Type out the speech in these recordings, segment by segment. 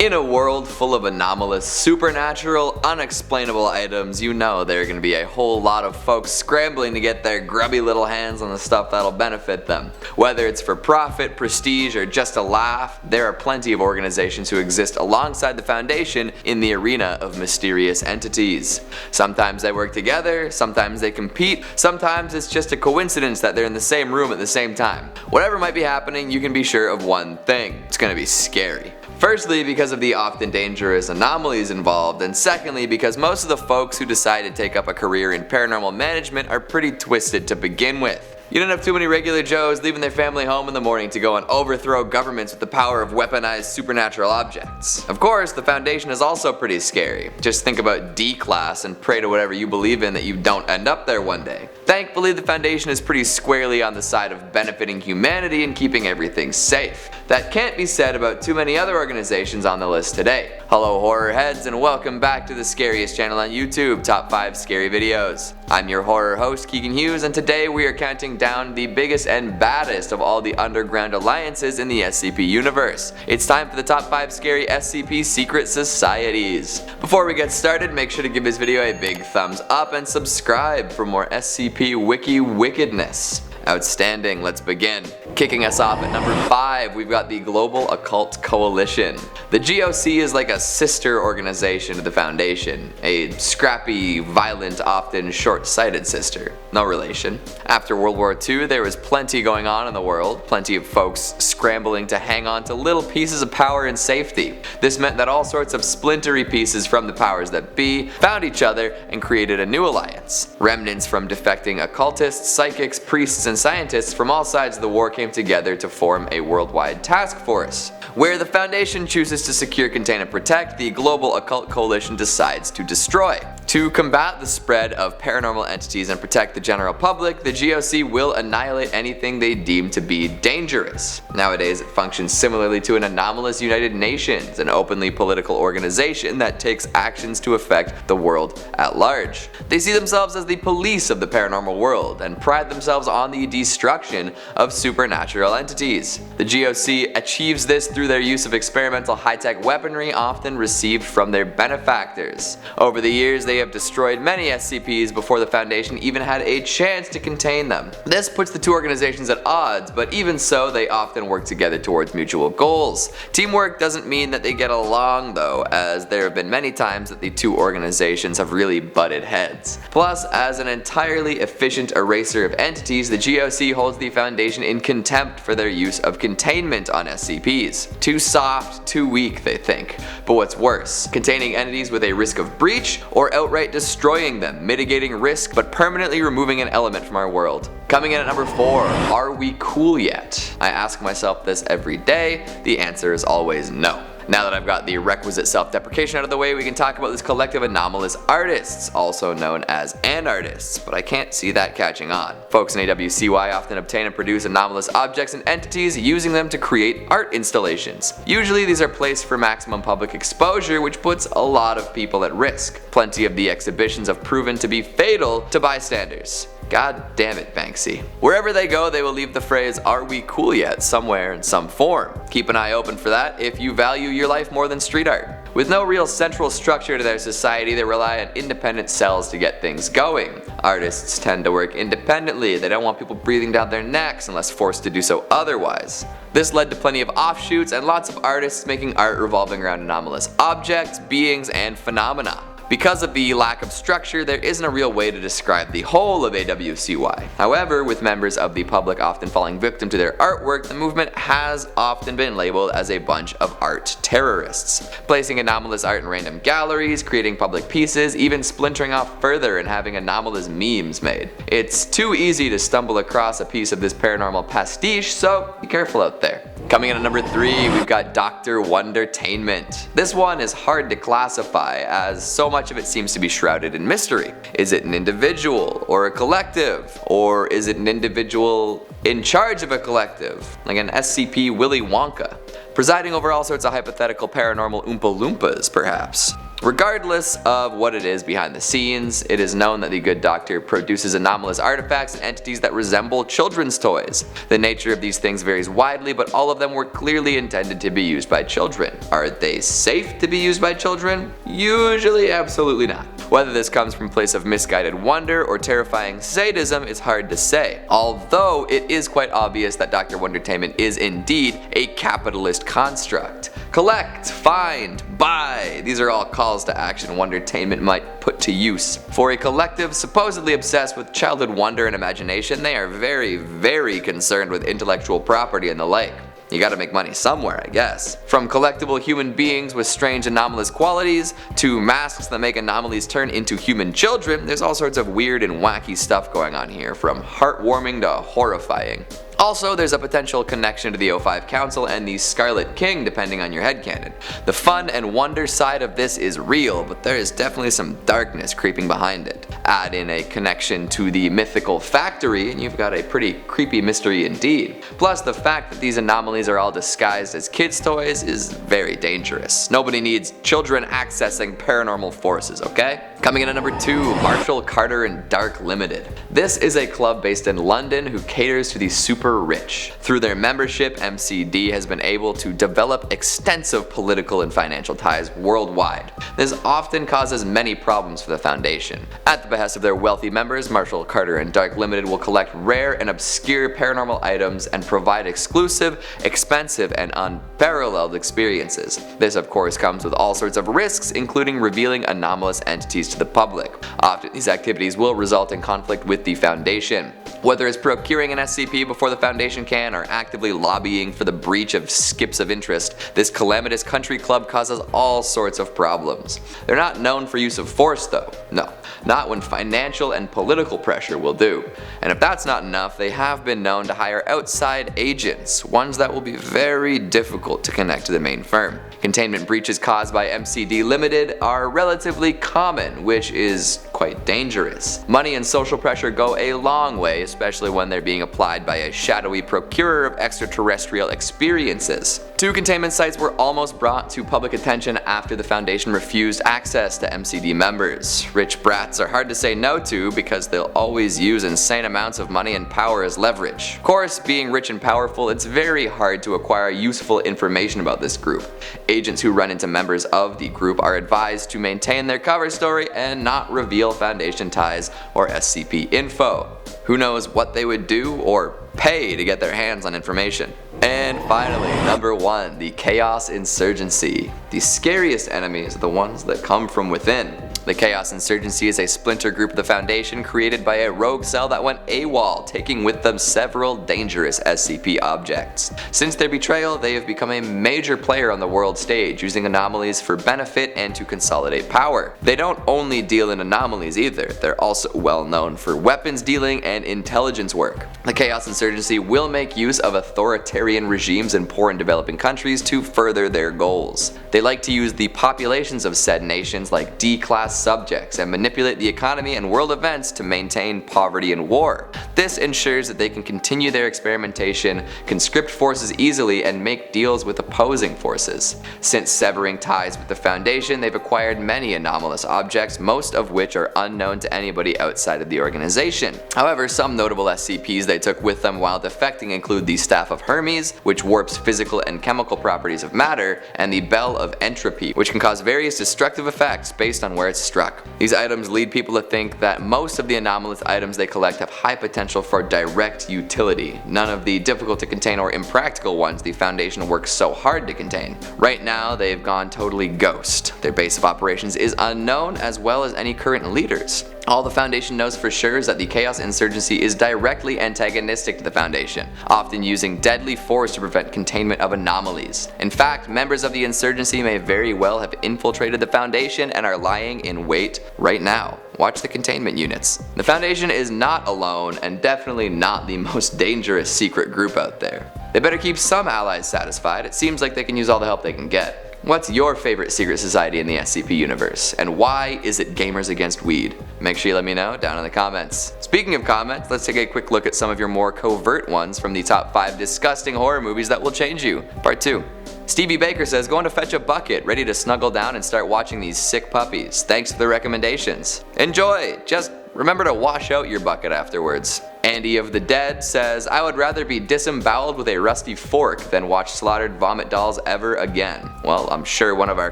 In a world full of anomalous, supernatural, unexplainable items, you know there are going to be a whole lot of folks scrambling to get their grubby little hands on the stuff that'll benefit them. Whether it's for profit, prestige, or just a laugh, there are plenty of organizations who exist alongside the Foundation in the arena of mysterious entities. Sometimes they work together, sometimes they compete, sometimes it's just a coincidence that they're in the same room at the same time. Whatever might be happening, you can be sure of one thing: it's gonna be scary. Firstly, because of the often dangerous anomalies involved, and secondly because most of the folks who decide to take up a career in paranormal management are pretty twisted to begin with. You don't have too many regular Joes leaving their family home in the morning to go and overthrow governments with the power of weaponized supernatural objects. Of course, the Foundation is also pretty scary. Just think about D-Class and pray to whatever you believe in that you don't end up there one day. Thankfully, the Foundation is pretty squarely on the side of benefiting humanity and keeping everything safe. That can't be said about too many other organizations on the list today. Hello horror heads, and welcome back to the scariest channel on YouTube, Top 5 Scary Videos. I'm your horror host Keegan Hughes, and today we are counting down the biggest and baddest of all the underground alliances in the SCP universe. It's time for the top 5 scary SCP Secret Societies. Before we get started, make sure to give this video a big thumbs up and subscribe for more SCP Wiki wickedness. Outstanding, let's begin. Kicking us off at number 5, we've got the Global Occult Coalition. The GOC is like a sister organization to the Foundation, a scrappy, violent, often short-sighted sister. No relation. After World War II, there was plenty going on in the world, plenty of folks scrambling to hang on to little pieces of power and safety. This meant that all sorts of splintery pieces from the powers that be found each other and created a new alliance. Remnants from defecting occultists, psychics, priests, and scientists from all sides of the war came together to form a worldwide task force. Where the Foundation chooses to secure, contain, and protect, the Global Occult Coalition decides to destroy. To combat the spread of paranormal entities and protect the general public, the GOC will annihilate anything they deem to be dangerous. Nowadays, it functions similarly to an anomalous United Nations, an openly political organization that takes actions to affect the world at large. They see themselves as the police of the paranormal world and pride themselves on the destruction of supernatural entities. The GOC achieves this through their use of experimental high-tech weaponry often received from their benefactors. Over the years, they have destroyed many SCPs before the Foundation even had a chance to contain them. This puts the two organizations at odds, but even so, they often work together towards mutual goals. Teamwork doesn't mean that they get along though, as there have been many times that the two organizations have really butted heads. Plus, as an entirely efficient eraser of entities, the GOC holds the Foundation in contempt for their use of containment on SCPs. Too soft, too weak, they think. But what's worse, containing entities with a risk of breach, or outright destroying them, mitigating risk but permanently removing an element from our world. Coming in at number 4, are we cool yet? I ask myself this every day. The answer is always no. Now that I've got the requisite self-deprecation out of the way, we can talk about this collective anomalous artists, also known as anartists, but I can't see that catching on. Folks in AWCY often obtain and produce anomalous objects and entities, using them to create art installations. Usually these are placed for maximum public exposure, which puts a lot of people at risk. Plenty of the exhibitions have proven to be fatal to bystanders. God damn it, Banksy. Wherever they go, they will leave the phrase, "Are we cool yet?" somewhere in some form. Keep an eye open for that if you value your life more than street art. With no real central structure to their society, they rely on independent cells to get things going. Artists tend to work independently. They don't want people breathing down their necks unless forced to do so otherwise. This led to plenty of offshoots and lots of artists making art revolving around anomalous objects, beings, and phenomena. Because of the lack of structure, there isn't a real way to describe the whole of AWCY. However, with members of the public often falling victim to their artwork, the movement has often been labeled as a bunch of art terrorists, placing anomalous art in random galleries, creating public pieces, even splintering off further and having anomalous memes made. It's too easy to stumble across a piece of this paranormal pastiche, so be careful out there. Coming in at number 3, we've got Dr. Wondertainment. This one is hard to classify, as so much of it seems to be shrouded in mystery. Is it an individual, or a collective? Or is it an individual in charge of a collective, like an SCP Willy Wonka, presiding over all sorts of hypothetical paranormal Oompa Loompas, perhaps? Regardless of what it is behind the scenes, it is known that the good doctor produces anomalous artifacts and entities that resemble children's toys. The nature of these things varies widely, but all of them were clearly intended to be used by children. Are they safe to be used by children? Usually absolutely not. Whether this comes from a place of misguided wonder or terrifying sadism is hard to say, although it is quite obvious that Dr. Wondertainment is indeed a capitalist construct. Collect, find, buy, these are all calls to action Wondertainment might put to use. For a collective supposedly obsessed with childhood wonder and imagination, they are very, very concerned with intellectual property and the like. You gotta make money somewhere, I guess. From collectible human beings with strange anomalous qualities, to masks that make anomalies turn into human children, there's all sorts of weird and wacky stuff going on here, from heartwarming to horrifying. Also, there's a potential connection to the O5 Council and the Scarlet King depending on your headcanon. The fun and wonder side of this is real, but there is definitely some darkness creeping behind it. Add in a connection to the mythical factory and you've got a pretty creepy mystery indeed. Plus, the fact that these anomalies are all disguised as kids' toys is very dangerous. Nobody needs children accessing paranormal forces, okay? Coming in at number 2, Marshall Carter and Dark Limited. This is a club based in London who caters to the super rich. Through their membership, MCD has been able to develop extensive political and financial ties worldwide. This often causes many problems for the Foundation. At the behest of their wealthy members, Marshall Carter and Dark Limited will collect rare and obscure paranormal items and provide exclusive, expensive, and unparalleled experiences. This of course comes with all sorts of risks, including revealing anomalous entities to the public. Often these activities will result in conflict with the Foundation. Whether it's procuring an SCP before the Foundation can or actively lobbying for the breach of skips of interest, this calamitous country club causes all sorts of problems. They're not known for use of force though, no. Not when financial and political pressure will do. And if that's not enough, they have been known to hire outside agents, ones that will be very difficult to connect to the main firm. Containment breaches caused by MCD Limited are relatively common, which is quite dangerous. Money and social pressure go a long way, especially when they're being applied by a shadowy procurer of extraterrestrial experiences. 2 containment sites were almost brought to public attention after the Foundation refused access to MCD members. Rich brats are hard to say no to because they'll always use insane amounts of money and power as leverage. Of course, being rich and powerful, it's very hard to acquire useful information about this group. Agents who run into members of the group are advised to maintain their cover story and not reveal Foundation ties or SCP info. Who knows what they would do or pay to get their hands on information. And finally, number 1, the Chaos Insurgency. The scariest enemies are the ones that come from within. The Chaos Insurgency is a splinter group of the Foundation created by a rogue cell that went AWOL, taking with them several dangerous SCP objects. Since their betrayal, they have become a major player on the world stage, using anomalies for benefit and to consolidate power. They don't only deal in anomalies either, they're also well known for weapons dealing and intelligence work. The Chaos Insurgency will make use of authoritarian regimes in poor and developing countries to further their goals. They like to use the populations of said nations like D-class subjects and manipulate the economy and world events to maintain poverty and war. This ensures that they can continue their experimentation, conscript forces easily, and make deals with opposing forces. Since severing ties with the Foundation, they've acquired many anomalous objects, most of which are unknown to anybody outside of the organization. However, some notable SCPs they took with them while defecting include the Staff of Hermes, which warps physical and chemical properties of matter, and the Bell of Entropy, which can cause various destructive effects based on where it's struck. These items lead people to think that most of the anomalous items they collect have high potential for direct utility, none of the difficult to contain or impractical ones the Foundation works so hard to contain. Right now, they've gone totally ghost. Their base of operations is unknown, as well as any current leaders. All the Foundation knows for sure is that the Chaos Insurgency is directly antagonistic to the Foundation, often using deadly force to prevent containment of anomalies. In fact, members of the Insurgency may very well have infiltrated the Foundation and are lying in wait right now. Watch the containment units. The Foundation is not alone, and definitely not the most dangerous secret group out there. They better keep some allies satisfied. It seems like they can use all the help they can get. What's your favorite secret society in the SCP universe, and why is it Gamers Against Weed? Make sure you let me know down in the comments. Speaking of comments, let's take a quick look at some of your more covert ones from the top 5 disgusting horror movies that will change you. Part 2. Stevie Baker says, going to fetch a bucket, ready to snuggle down and start watching these sick puppies. Thanks for the recommendations. Enjoy! Just remember to wash out your bucket afterwards. Andy of the Dead says, I would rather be disemboweled with a rusty fork than watch slaughtered vomit dolls ever again. Well, I'm sure one of our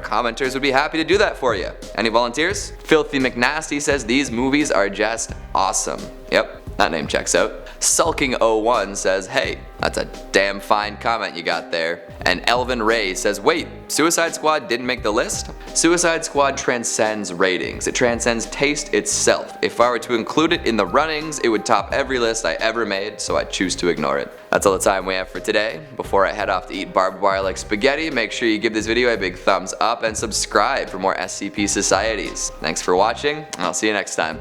commenters would be happy to do that for you. Any volunteers? Filthy McNasty says, these movies are just awesome. Yep, that name checks out. Sulking01 says, hey, that's a damn fine comment you got there. And Elvin Ray says, wait, Suicide Squad didn't make the list? Suicide Squad transcends ratings. It transcends taste itself. If I were to include it in the runnings, it would top every list I ever made, so I choose to ignore it. That's all the time we have for today. Before I head off to eat barbed wire like spaghetti, make sure you give this video a big thumbs up and subscribe for more SCP Societies. Thanks for watching, and I'll see you next time.